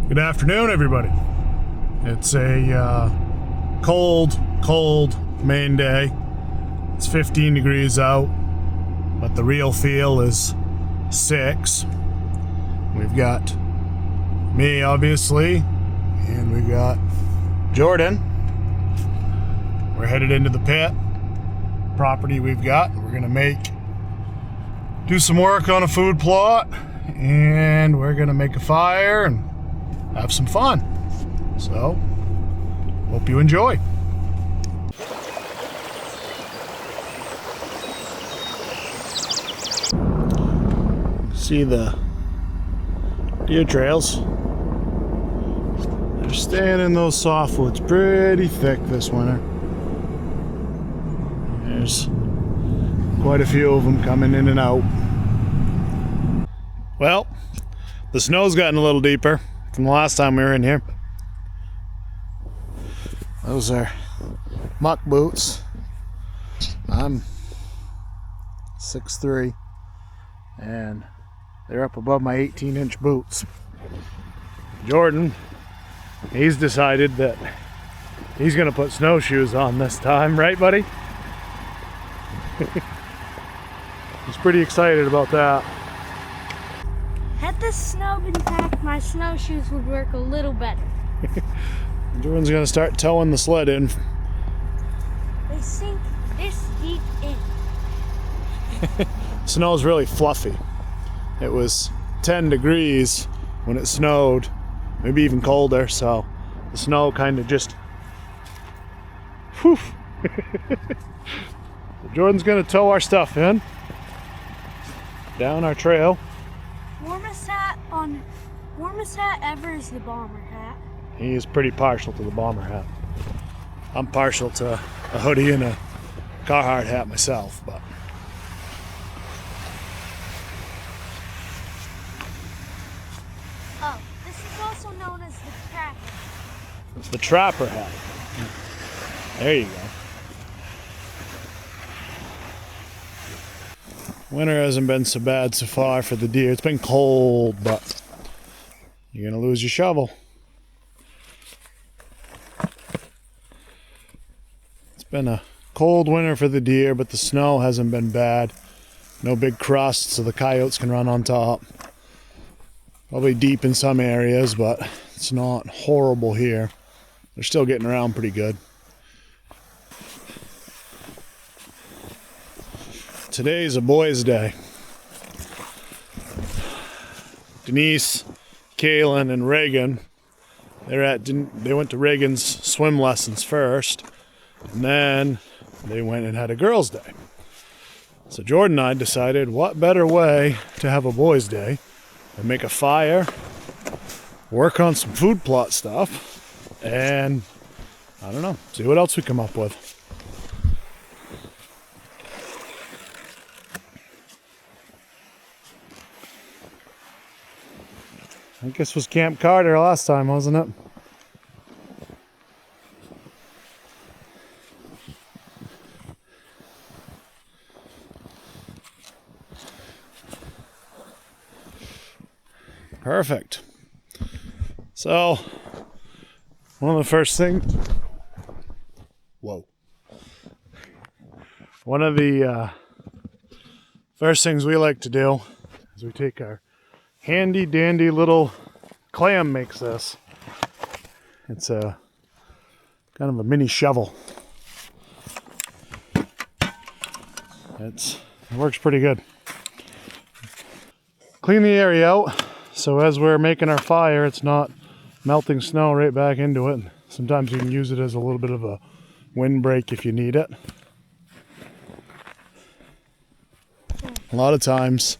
Good afternoon, everybody. It's a cold Maine day. It's 15 degrees out, but the real feel is 6. We've got me, obviously, and we've got Jordan. We're headed into the pit property we've got. We're gonna do some work on a food plot, and we're gonna make a fire and have some fun. So, hope you enjoy. See the deer trails. They're staying in those softwoods pretty thick this winter. There's quite a few of them coming in and out. Well, the snow's gotten a little deeper from the last time we were in here. Those are muck boots. I'm 6'3", and they're up above my 18-inch boots. Jordan, he's decided that he's gonna put snowshoes on this time, right, buddy? He's pretty excited about that. Had the snow been packed, my snowshoes would work a little better. Jordan's gonna start towing the sled in. They sink this deep in. Snow's really fluffy. It was 10 degrees when it snowed, maybe even colder, so the snow kind of just whew. So Jordan's gonna tow our stuff in down our trail. Warmest hat ever is the bomber hat. He is pretty partial to the bomber hat. I'm partial to a hoodie and a Carhartt hat myself, but oh, this is also known as the trapper. it's the trapper hat. There you go. Winter hasn't been so bad so far for the deer. It's been cold, but you're gonna lose your shovel. It's been a cold winter for the deer, but the snow hasn't been bad. No big crusts, so the coyotes can run on top. Probably deep in some areas, but it's not horrible here. They're still getting around pretty good. Today's a boys' day. Denise, Kaylin, and Reagan, they went to Reagan's swim lessons first, and then they went and had a girls' day. So Jordan and I decided what better way to have a boys' day than make a fire, work on some food plot stuff, and I don't know, see what else we come up with. I think this was Camp Carter last time, wasn't it? Perfect. So, one of the first things... Whoa. One of the first things we like to do is we take our handy dandy little clam makes this. It's a kind of a mini shovel. It works pretty good. Clean the area out so as we're making our fire it's not melting snow right back into it. Sometimes you can use it as a little bit of a windbreak if you need it. A lot of times,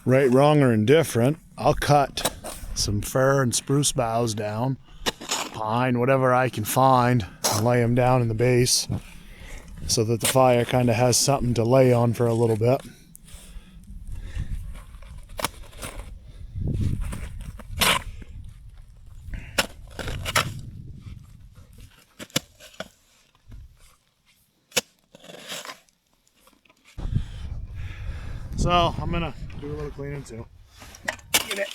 right, wrong, or indifferent, I'll cut some fir and spruce boughs down, pine, whatever I can find, and lay them down in the base so that the fire kind of has something to lay on for a little bit. So I'm gonna do a little cleaning too. Get it.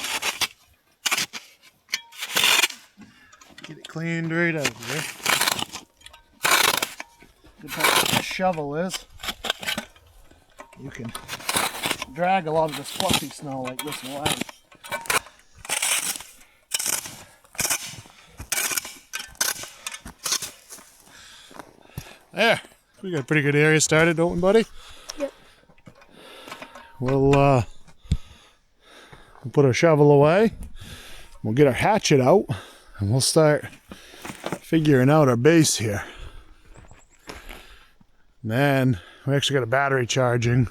cleaned right out here. Good part of this shovel is you can drag a lot of this fluffy snow like this away. There, we got a pretty good area started, don't we, buddy? Yep. We'll put our shovel away. We'll get our hatchet out, and we'll start figuring out our base here. And then we actually got a battery charging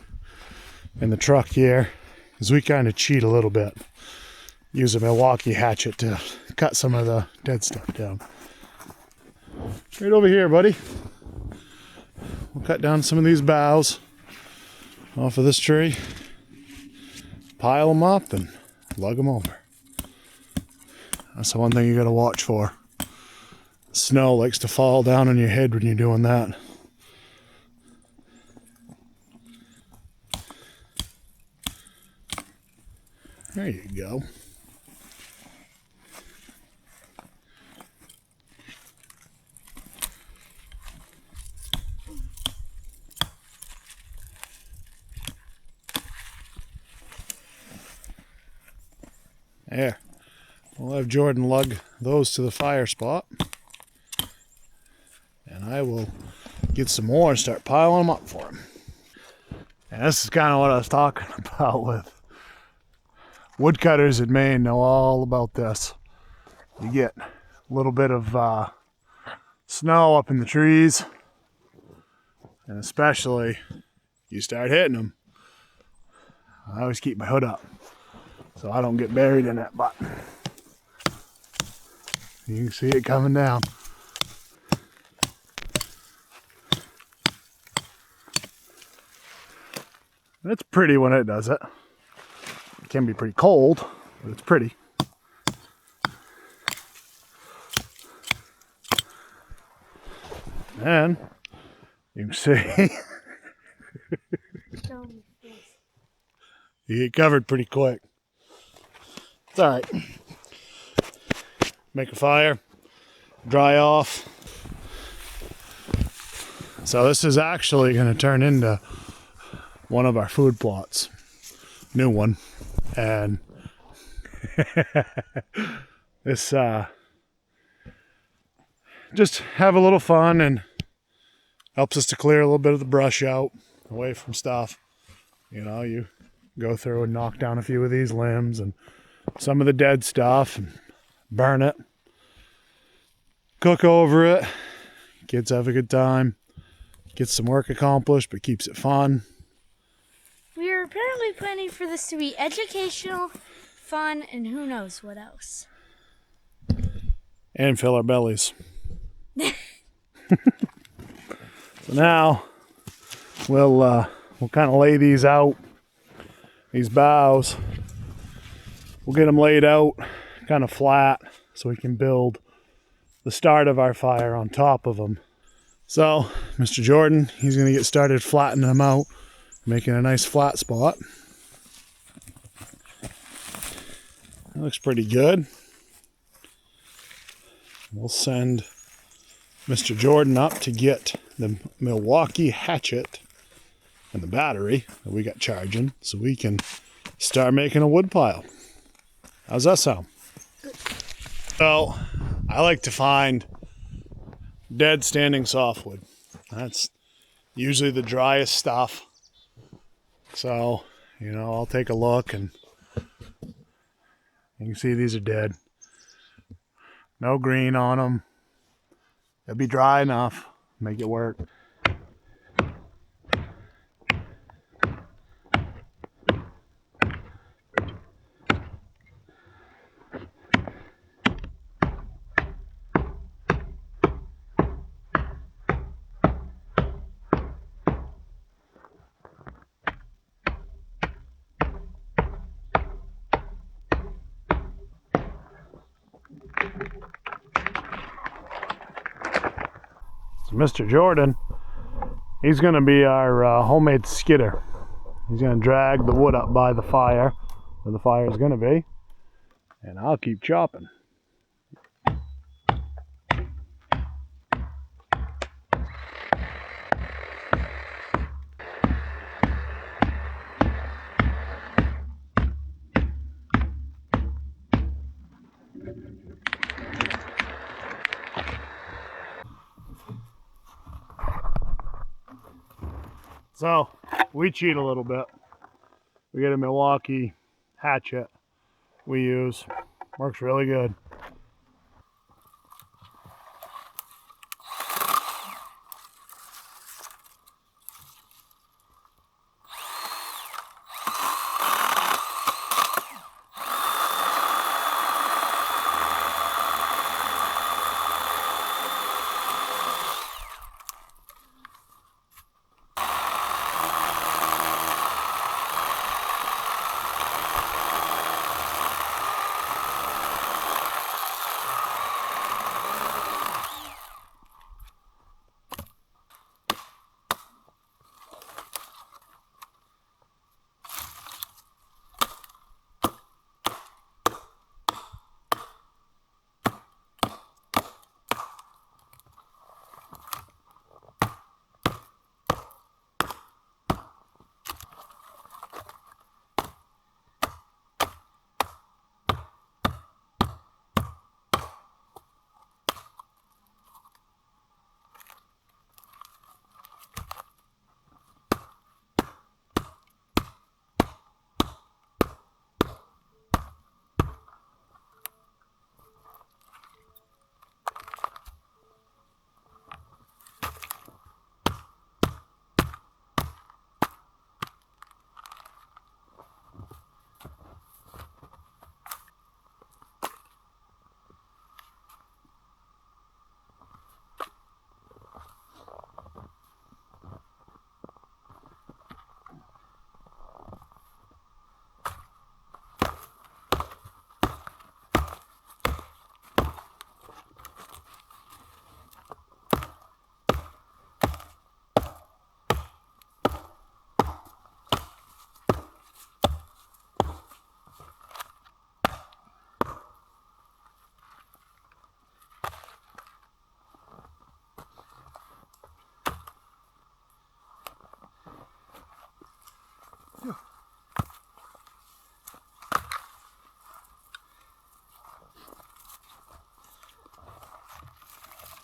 in the truck here, because we kind of cheat a little bit. Use a Milwaukee hatchet to cut some of the dead stuff down. Right over here, buddy. We'll cut down some of these boughs off of this tree, pile them up, and lug them over. That's the one thing you got to watch for. Snow likes to fall down on your head when you're doing that. There you go. There. We'll have Jordan lug those to the fire spot. And I will get some more and start piling them up for him. And this is kind of what I was talking about with woodcutters in Maine know all about this. You get a little bit of snow up in the trees, and especially you start hitting them. I always keep my hood up so I don't get buried in that butt. You can see it coming down. It's pretty when it does it. It can be pretty cold, but it's pretty. And you can see you get covered pretty quick. It's all right. Make a fire, dry off. So this is actually going to turn into one of our food plots. New one. And this just have a little fun and helps us to clear a little bit of the brush out away from stuff. You know, you go through and knock down a few of these limbs and some of the dead stuff and burn it, cook over it. Kids have a good time, gets some work accomplished, but keeps it fun. We are apparently planning for this to be educational, fun, and who knows what else. And fill our bellies. So now we'll kind of lay these out, these boughs. We'll get them laid out kind of flat so we can build the start of our fire on top of them. So Mr. Jordan, he's going to get started flattening them out, making a nice flat spot. That looks pretty good. We'll send Mr. Jordan up to get the Milwaukee hatchet and the battery that we got charging so we can start making a wood pile. How's that sound? Good. So, I like to find dead standing softwood. That's usually the driest stuff. So, you know, I'll take a look and you can see these are dead. No green on them. They'll be dry enough, make it work. So Mr. Jordan, he's going to be our homemade skidder. He's going to drag the wood up by the fire, where the fire is going to be, and I'll keep chopping. So we cheat a little bit. We get a Milwaukee hatchet we use. Works really good.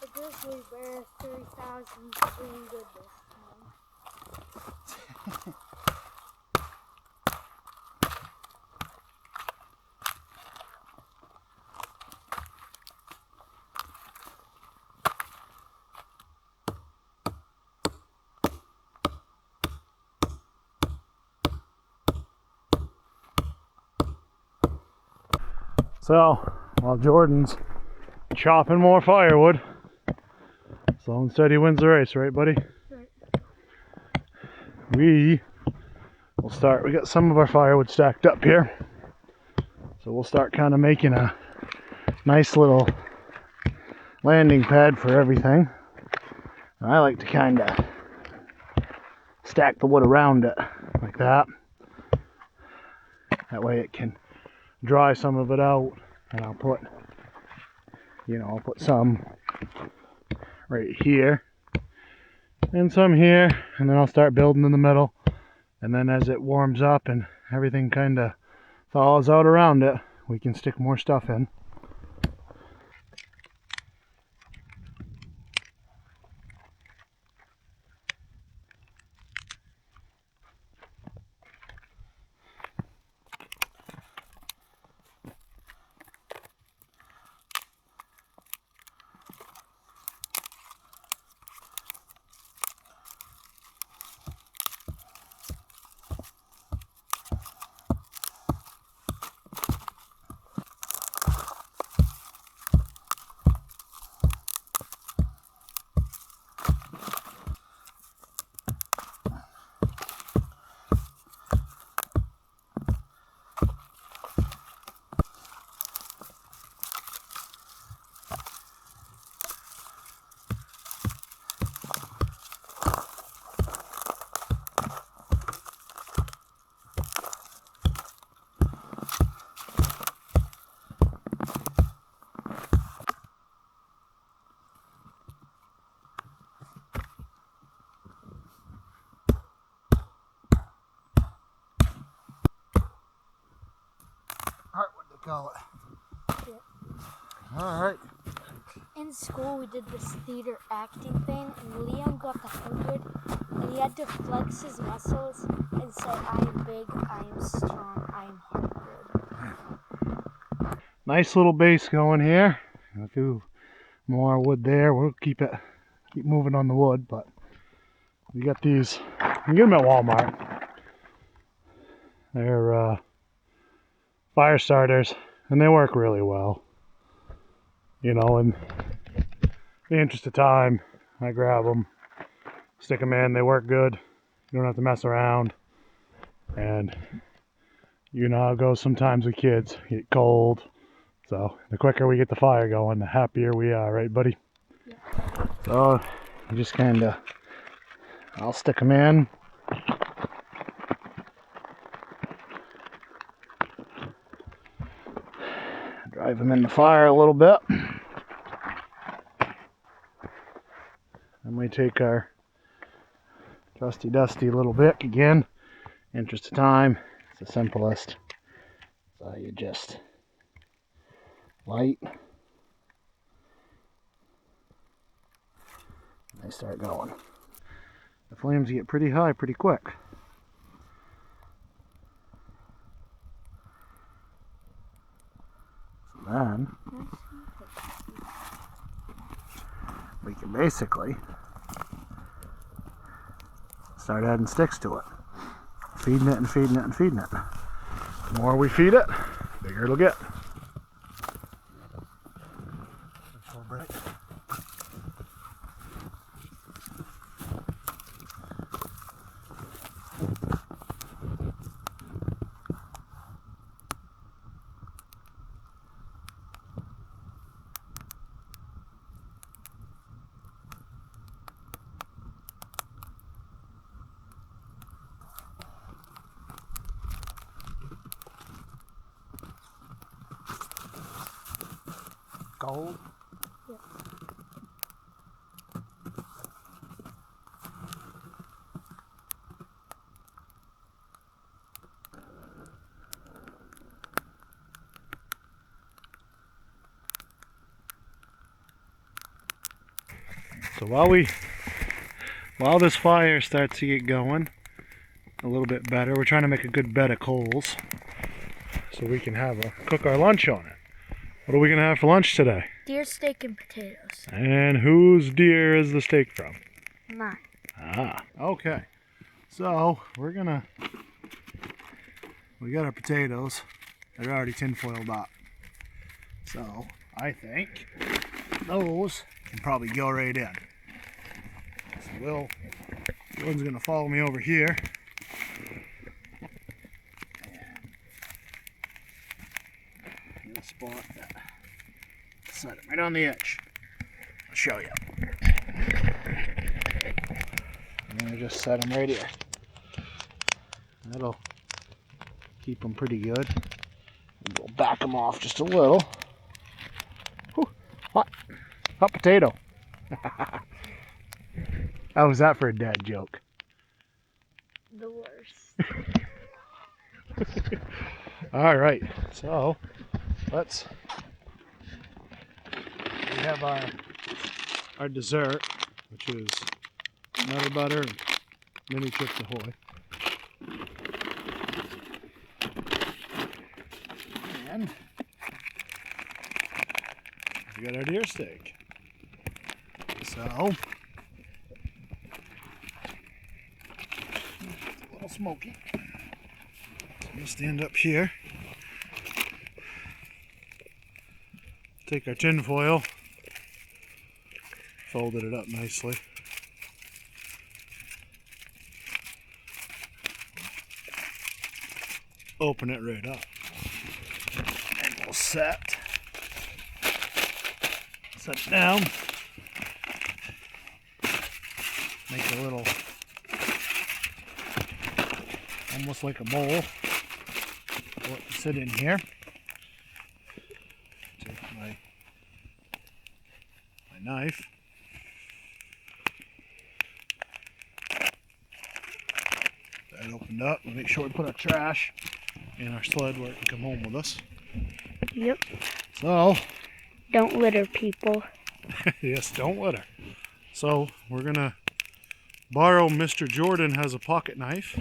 The grizzly bear 30,000 doing good this time. So while Jordan's chopping more firewood, slow and steady wins the race, right, buddy? Right. We will start. We got some of our firewood stacked up here, so we'll start kind of making a nice little landing pad for everything. And I like to kind of stack the wood around it like that. That way it can dry some of it out, and I'll put some right here and some here, and then I'll start building in the middle, and then as it warms up and everything kind of thaws out around it, we can stick more stuff in. Call it. Yeah. All right. in school we did this theater acting thing, and Liam got the 100, and he had to flex his muscles and say, "I am big, I am strong, I am hard." Nice little base going here. A few more wood there. We'll keep moving on the wood, but we got these. You get them at Walmart. They're fire starters, and they work really well. You know, in the interest of time, I grab them, stick them in. They work good. You don't have to mess around. And you know how it goes sometimes with kids. Get cold. So the quicker we get the fire going, the happier we are, right, buddy? Yeah. So you just kind of, I'll stick them in. Drive them in the fire a little bit. Then we take our trusty dusty little bic again. Interest of time, it's the simplest. So you just light. They start going. The flames get pretty high pretty quick. So then we can basically start adding sticks to it. Feeding it and feeding it and feeding it. The more we feed it, the bigger it'll get. Gold? Yeah. So while this fire starts to get going a little bit better, we're trying to make a good bed of coals so we can cook our lunch on it. What are we gonna have for lunch today? Deer steak and potatoes. And whose deer is the steak from? Mine. Ah, okay. So we got our potatoes. They're already tinfoiled up. So I think those can probably go right in. So Dylan's gonna follow me over here. In a spot that set it right on the edge. I'll show you. I'm gonna just set them right here. That'll keep them pretty good. And we'll back them off just a little. Whew, hot potato. How was that for a dad joke? The worst. All right, so we have our dessert, which is nutter butter and mini Chips Ahoy. And we got our deer steak. So it's a little smoky. So I'm gonna stand up here. Take our tin foil, folded it up nicely. Open it right up. And we'll set it down. Make a little, almost like a bowl for it to sit in here. Take my knife. That opened up. We'll make sure we put our trash in our sled where it can come home with us. Yep. So, Don't litter, people. Yes, don't litter. So we're gonna borrow Mr. Jordan has a pocket knife.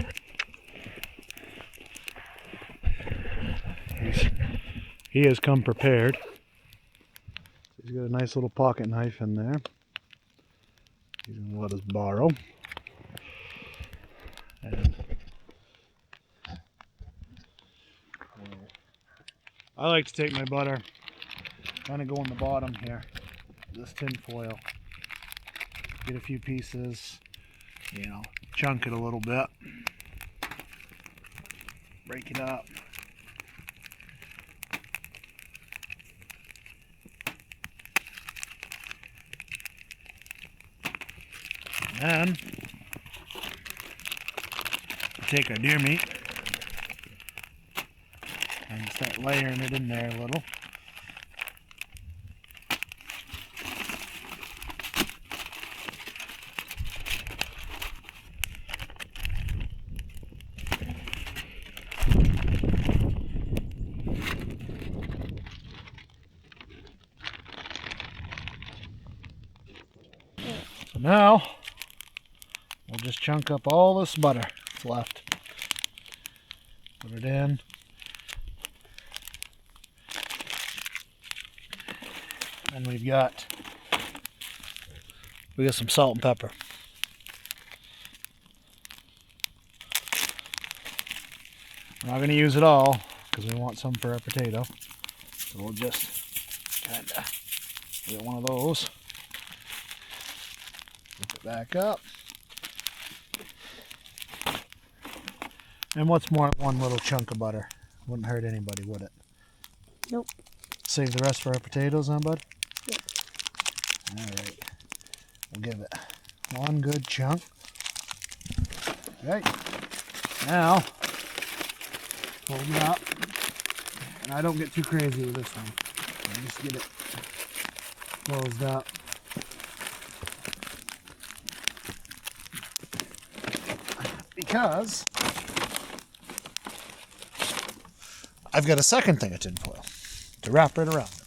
He has come prepared. He's got a nice little pocket knife in there. He's gonna let us borrow. And I like to take my butter, kind of go in the bottom here, this tin foil. Get a few pieces, you know, chunk it a little bit, break it up. And then take our deer meat and start layering it in there a little. So now we'll just chunk up all this butter that's left. Put it in. And we got some salt and pepper. We're not going to use it all because we want some for our potato. So we'll just kind of get one of those. Flip it back up. And what's more, one little chunk of butter? Wouldn't hurt anybody, would it? Nope. Save the rest for our potatoes, huh, bud? Yep. Alright. We'll give it one good chunk. Okay. Now, fold it up. And I don't get too crazy with this one. I just get it closed up. Because I've got a second thing of tin foil to wrap right around it.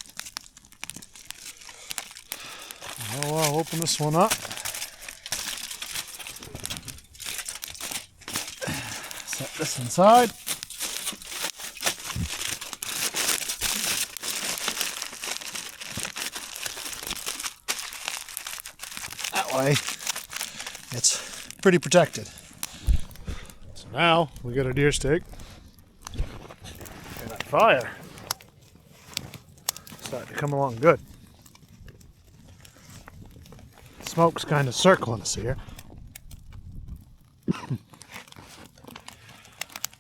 Oh, I'll open this one up. Set this inside. That way, it's pretty protected. So now we got a deer steak. And that fire starting to come along good. Smoke's kind of circling us here.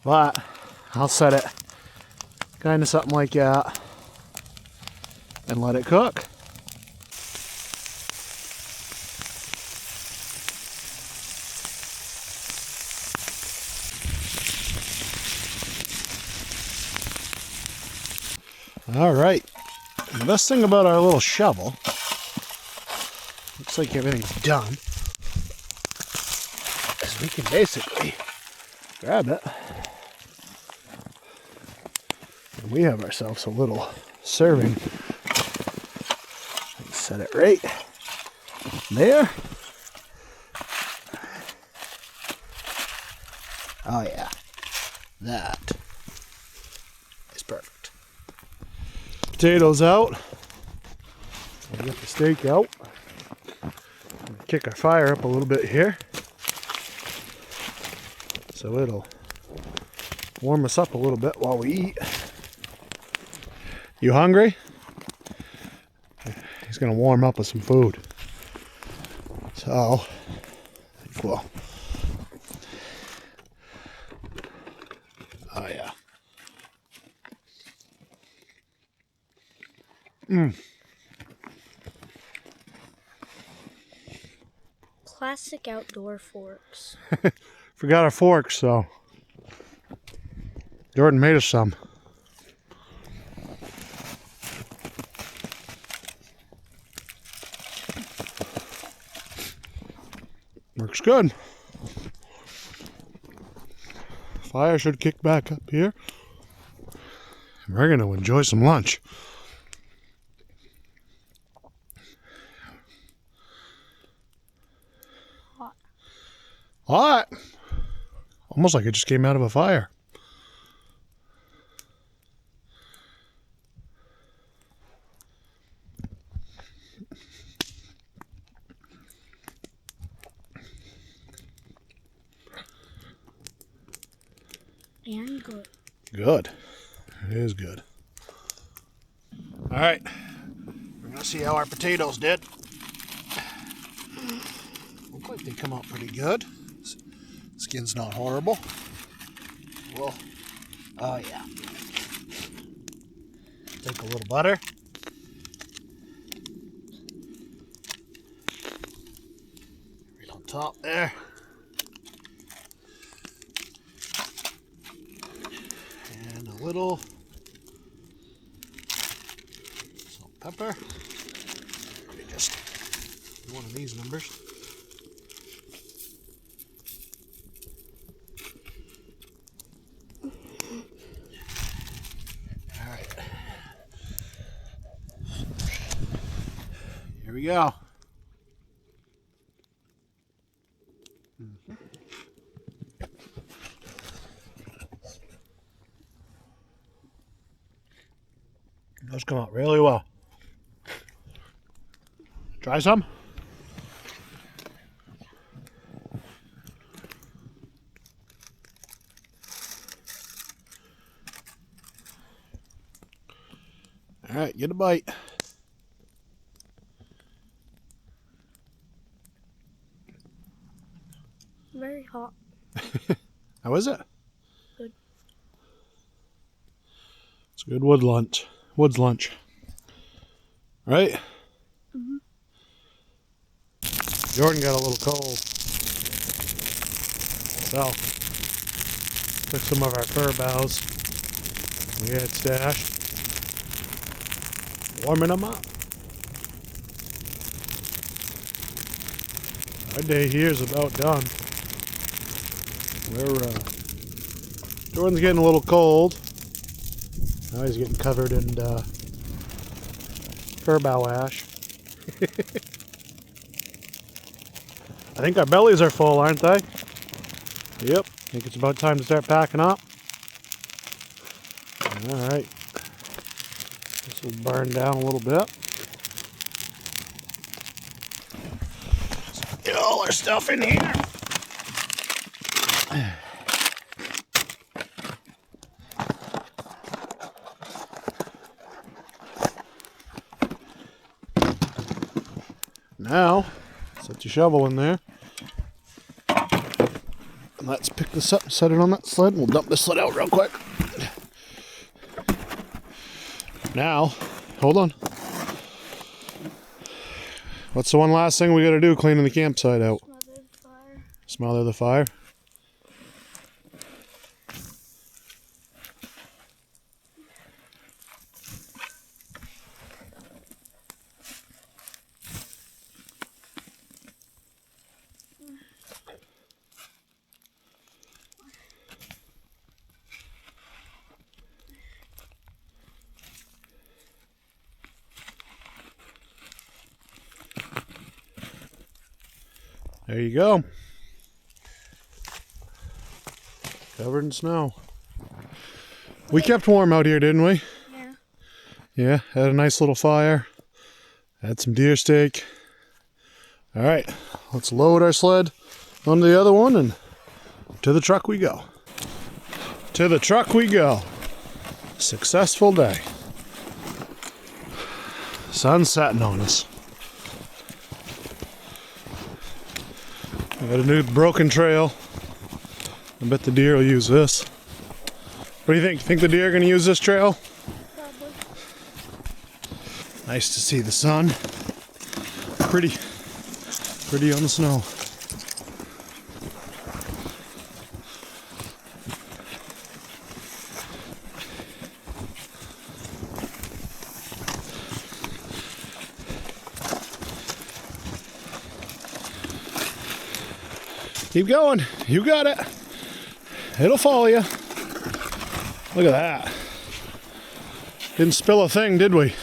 But I'll set it kind of something like that and let it cook. All right, the best thing about our little shovel, looks like everything's done, is we can basically grab it and we have ourselves a little serving. Set it right there. Oh yeah, that is perfect. Potatoes out. We'll get the steak out. Kick our fire up a little bit here so it'll warm us up a little bit while we eat. You hungry? He's gonna warm up with some food. So, well, oh yeah. Classic outdoor forks. Forgot our forks, so Jordan made us some. Works good. Fire should kick back up here. We're going to enjoy some lunch. Hot. Almost like it just came out of a fire. And good. Good. It is good. All right. We're going to see how our potatoes did. Look like they come out pretty good. Skin's not horrible. Well, oh yeah. Take a little butter. Right on top there. And a little salt, pepper. Maybe just one of these numbers. All right. Here we go. Those come out really well. Try some? All right, get a bite. Very hot. How is it? Good. It's a good wood lunch. Woods lunch. Right? Mm-hmm. Jordan got a little cold. So, took some of our fir boughs we had stashed. Warming them up. Our day here is about done. Jordan's getting a little cold. Now he's getting covered in fir bough ash. I think our bellies are full, aren't they? Yep. I think it's about time to start packing up. Alright. This will burn down a little bit. Let's get all our stuff in here. Now, set your shovel in there. And let's pick this up and set it on that sled. We'll dump this sled out real quick. Now, hold on. What's the one last thing we gotta do cleaning the campsite out? Smother the fire. Smother the fire. There you go. Covered in snow. We kept warm out here, didn't we? Yeah. Yeah, had a nice little fire. Had some deer steak. All right, let's load our sled onto the other one and to the truck we go. To the truck we go. Successful day. Sun's setting on us. I got a new broken trail. I bet the deer will use this. What do you think? Think the deer are going to use this trail? Probably. Nice to see the sun. Pretty on the snow. Keep going. You got it. It'll follow you. Look at that. Didn't spill a thing, did we?